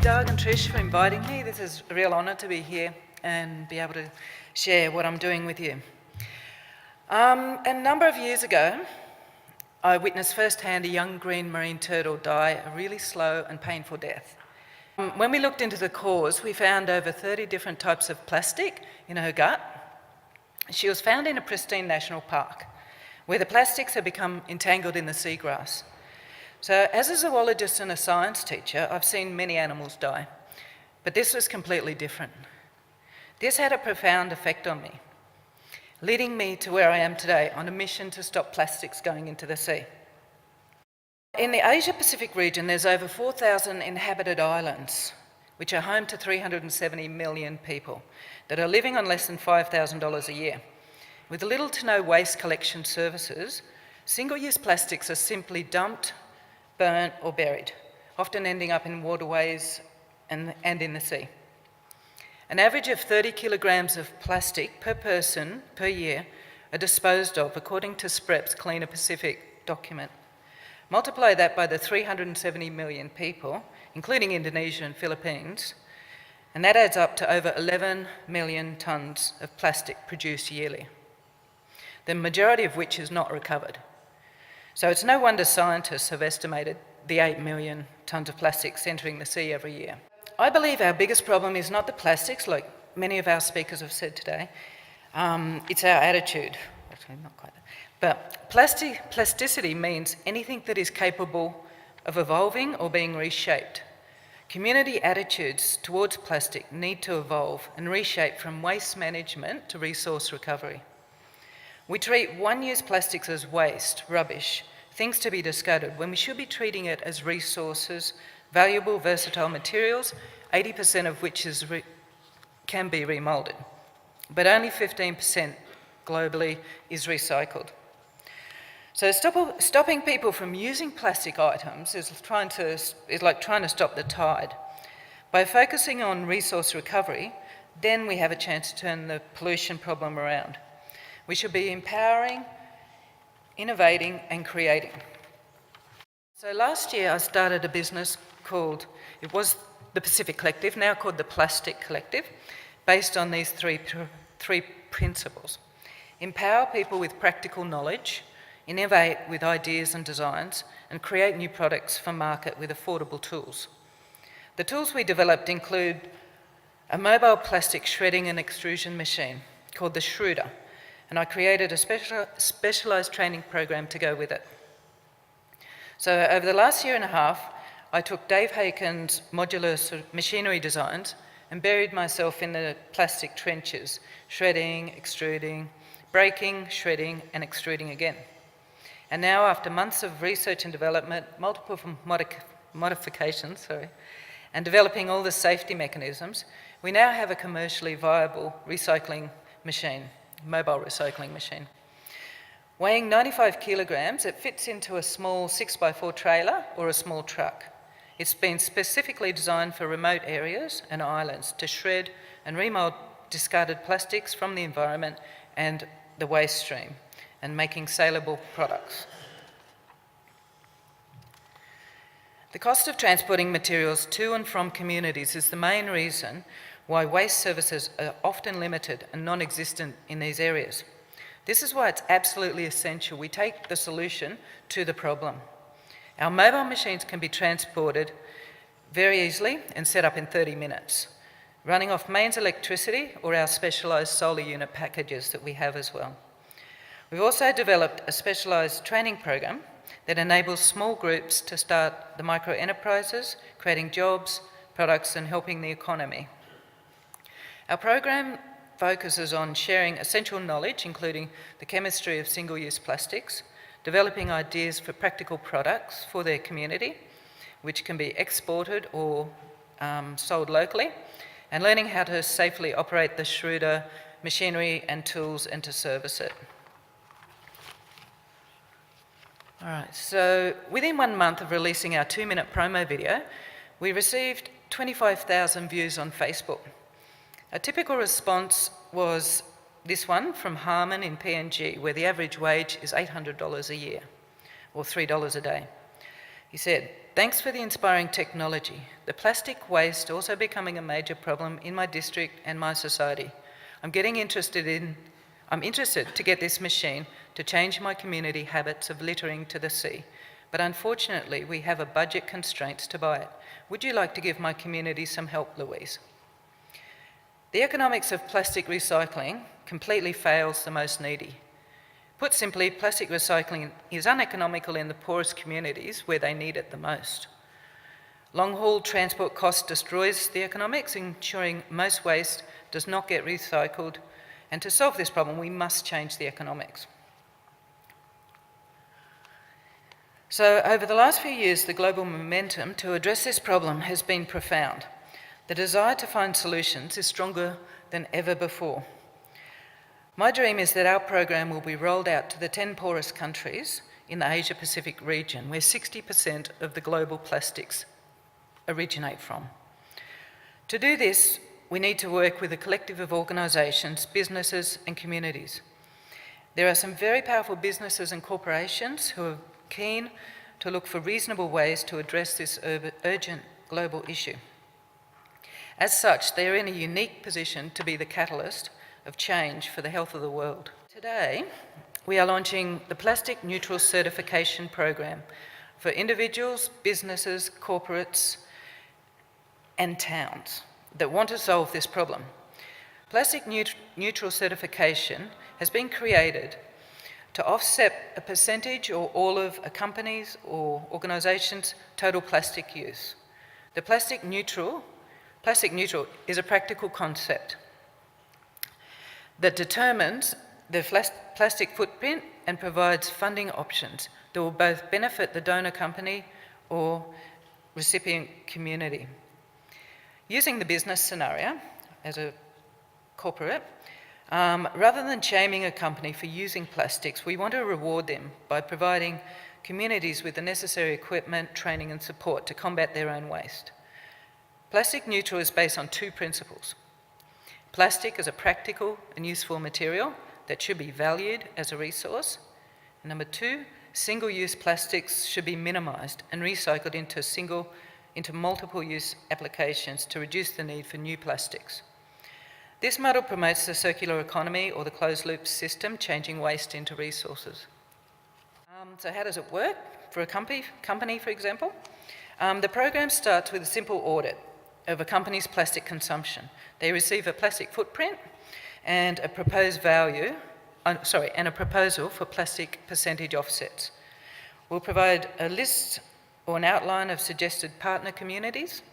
Doug and Trish for inviting me. This is a real honour to be here and be able to share what I'm doing with you. A number of years ago, I witnessed firsthand a young green marine turtle die a really slow and painful death. When we looked into the cause, we found over 30 different types of plastic in her gut. She was found in a pristine national park, where the plastics had become entangled in the seagrass. So as a zoologist and a science teacher, I've seen many animals die, but this was completely different. This had a profound effect on me, leading me to where I am today on a mission to stop plastics going into the sea. In the Asia-Pacific region, there's over 4,000 inhabited islands, which are home to 370 million people that are living on less than $5,000 a year. With little to no waste collection services, single-use plastics are simply dumped, burnt or buried, often ending up in waterways and in the sea. An average of 30 kilograms of plastic per person per year are disposed of, according to SPREP's Cleaner Pacific document. Multiply that by the 370 million people, including Indonesia and Philippines, and that adds up to over 11 million tonnes of plastic produced yearly, the majority of which is not recovered. So it's no wonder scientists have estimated the 8 million tonnes of plastics entering the sea every year. I believe our biggest problem is not the plastics, like many of our speakers have said today. It's our attitude. Actually, not quite that. But plasticity means anything that is capable of evolving or being reshaped. Community attitudes towards plastic need to evolve and reshape from waste management to resource recovery. We treat one-use plastics as waste, rubbish, things to be discarded, when we should be treating it as resources, valuable, versatile materials, 80% of which can be remoulded, but only 15% globally is recycled. So stopping people from using plastic items is like trying to stop the tide. By focusing on resource recovery, then we have a chance to turn the pollution problem around. We should be empowering, innovating and creating. So last year I started a business called, it was the Pacific Collective, now called the Plastic Collective, based on these three principles. Empower people with practical knowledge, innovate with ideas and designs, and create new products for market with affordable tools. The tools we developed include a mobile plastic shredding and extrusion machine called the Shrooder, and I created a specialised training program to go with it. So over the last year and a half, I took Dave Haken's modular machinery designs and buried myself in the plastic trenches, shredding, extruding, breaking, shredding and extruding again. And now, after months of research and development, multiple modifications, and developing all the safety mechanisms, we now have a commercially viable recycling machine, mobile recycling machine. Weighing 95 kilograms, it fits into a small 6x4 trailer or a small truck. It's been specifically designed for remote areas and islands to shred and remold discarded plastics from the environment and the waste stream, and making saleable products. The cost of transporting materials to and from communities is the main reason why waste services are often limited and non-existent in these areas. This is why it's absolutely essential we take the solution to the problem. Our mobile machines can be transported very easily and set up in 30 minutes, running off mains electricity or our specialised solar unit packages that we have as well. We've also developed a specialised training program that enables small groups to start the micro-enterprises, creating jobs, products and helping the economy. Our program focuses on sharing essential knowledge, including the chemistry of single-use plastics, developing ideas for practical products for their community, which can be exported or sold locally, and learning how to safely operate the Shrooder machinery and tools and to service it. All right, so within 1 month of releasing our 2-minute promo video, we received 25,000 views on Facebook. A typical response was this one from Hardman in PNG, where the average wage is $800 a year, or $3 a day. He said, "Thanks for the inspiring technology. The plastic waste also becoming a major problem in my district and my society. I'm interested to get this machine to change my community habits of littering to the sea, but unfortunately we have a budget constraints to buy it. Would you like to give my community some help, Louise?" The economics of plastic recycling completely fails the most needy. Put simply, plastic recycling is uneconomical in the poorest communities where they need it the most. Long-haul transport cost destroys the economics, ensuring most waste does not get recycled, and to solve this problem, we must change the economics. So over the last few years, the global momentum to address this problem has been profound. The desire to find solutions is stronger than ever before. My dream is that our program will be rolled out to the 10 poorest countries in the Asia-Pacific region, where 60% of the global plastics originate from. To do this, we need to work with a collective of organisations, businesses and communities. There are some very powerful businesses and corporations who are keen to look for reasonable ways to address this urgent global issue. As such, they are in a unique position to be the catalyst of change for the health of the world. Today, we are launching the Plastic Neutral Certification Program for individuals, businesses, corporates and towns that want to solve this problem. Plastic Neutral Certification has been created to offset a percentage or all of a company's or organisation's total plastic use. The plastic neutral is a practical concept that determines the plastic footprint and provides funding options that will both benefit the donor company or recipient community. Using the business scenario as a corporate, rather than shaming a company for using plastics, we want to reward them by providing communities with the necessary equipment, training and support to combat their own waste. Plastic neutral is based on two principles. Plastic is a practical and useful material that should be valued as a resource. And number two, single-use plastics should be minimised and recycled into multiple-use applications to reduce the need for new plastics. This model promotes the circular economy or the closed-loop system, changing waste into resources. So how does it work for a company, for example? The program starts with a simple audit of a company's plastic consumption. They receive a plastic footprint and a proposal for plastic percentage offsets. We'll provide a list or an outline of suggested partner communities,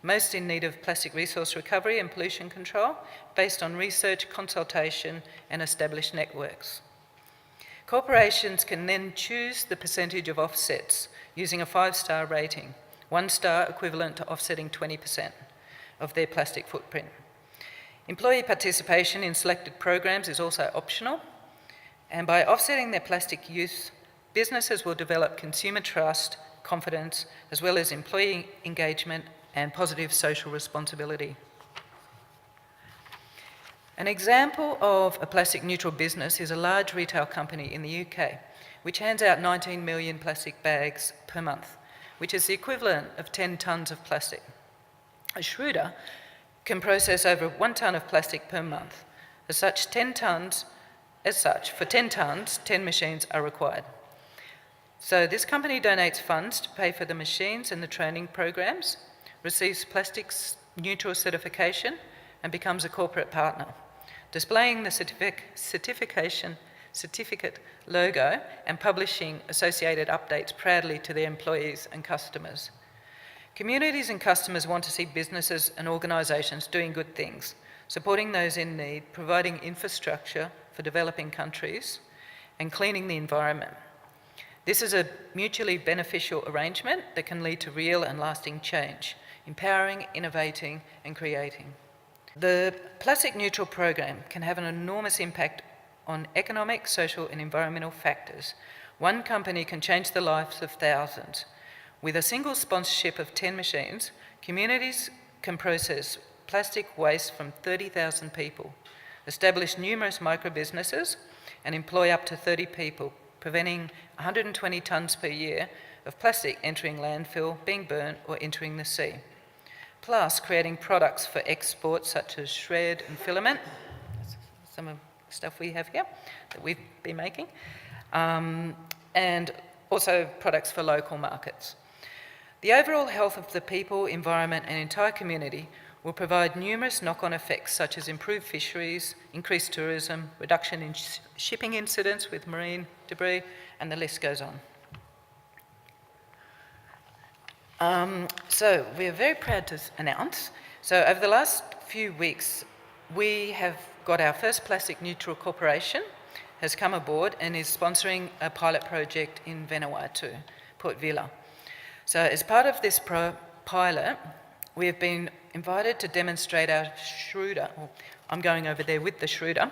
most in need of plastic resource recovery and pollution control, based on research, consultation and established networks. Corporations can then choose the percentage of offsets using a 5-star rating, 1 star equivalent to offsetting 20% of their plastic footprint. Employee participation in selected programs is also optional, and by offsetting their plastic use, businesses will develop consumer trust, confidence, as well as employee engagement and positive social responsibility. An example of a plastic neutral business is a large retail company in the UK, which hands out 19 million plastic bags per month, which is the equivalent of 10 tonnes of plastic. A Schroeder can process over 1 tonne of plastic per month. For 10 tonnes, 10 machines are required. So this company donates funds to pay for the machines and the training programs, receives plastics neutral certification and becomes a corporate partner, displaying the certificate logo and publishing associated updates proudly to their employees and customers. Communities and customers want to see businesses and organisations doing good things, supporting those in need, providing infrastructure for developing countries, and cleaning the environment. This is a mutually beneficial arrangement that can lead to real and lasting change, empowering, innovating, and creating. The Plastic Neutral program can have an enormous impact on economic, social, and environmental factors. One company can change the lives of thousands. With a single sponsorship of 10 machines, communities can process plastic waste from 30,000 people, establish numerous micro-businesses, and employ up to 30 people, preventing 120 tonnes per year of plastic entering landfill, being burnt or entering the sea, plus creating products for export such as shred and filament, some of the stuff we have here that we've been making, and also products for local markets. The overall health of the people, environment and entire community will provide numerous knock-on effects such as improved fisheries, increased tourism, reduction in shipping incidents with marine debris, and the list goes on. So we are very proud to announce, so over the last few weeks, we have got our first plastic neutral corporation has come aboard and is sponsoring a pilot project in Vanuatu, Port Vila. So as part of this pilot, we have been invited to demonstrate our Shrooder, or I'm going over there with the Shrooder,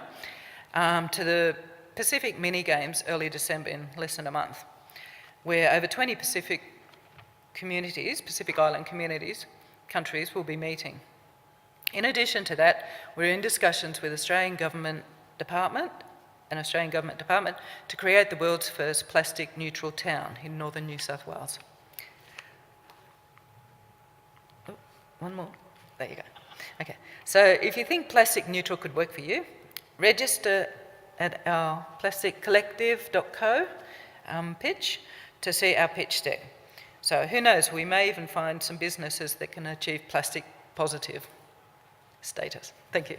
to the Pacific Mini Games early December in less than a month, where over 20 Pacific Island countries will be meeting. In addition to that, we're in discussions with an Australian government department to create the world's first plastic neutral town in northern New South Wales. Oh, one more. There you go. Okay, so if you think plastic neutral could work for you, register at our plasticcollective.co pitch to see our pitch deck. So who knows, we may even find some businesses that can achieve plastic positive status. Thank you.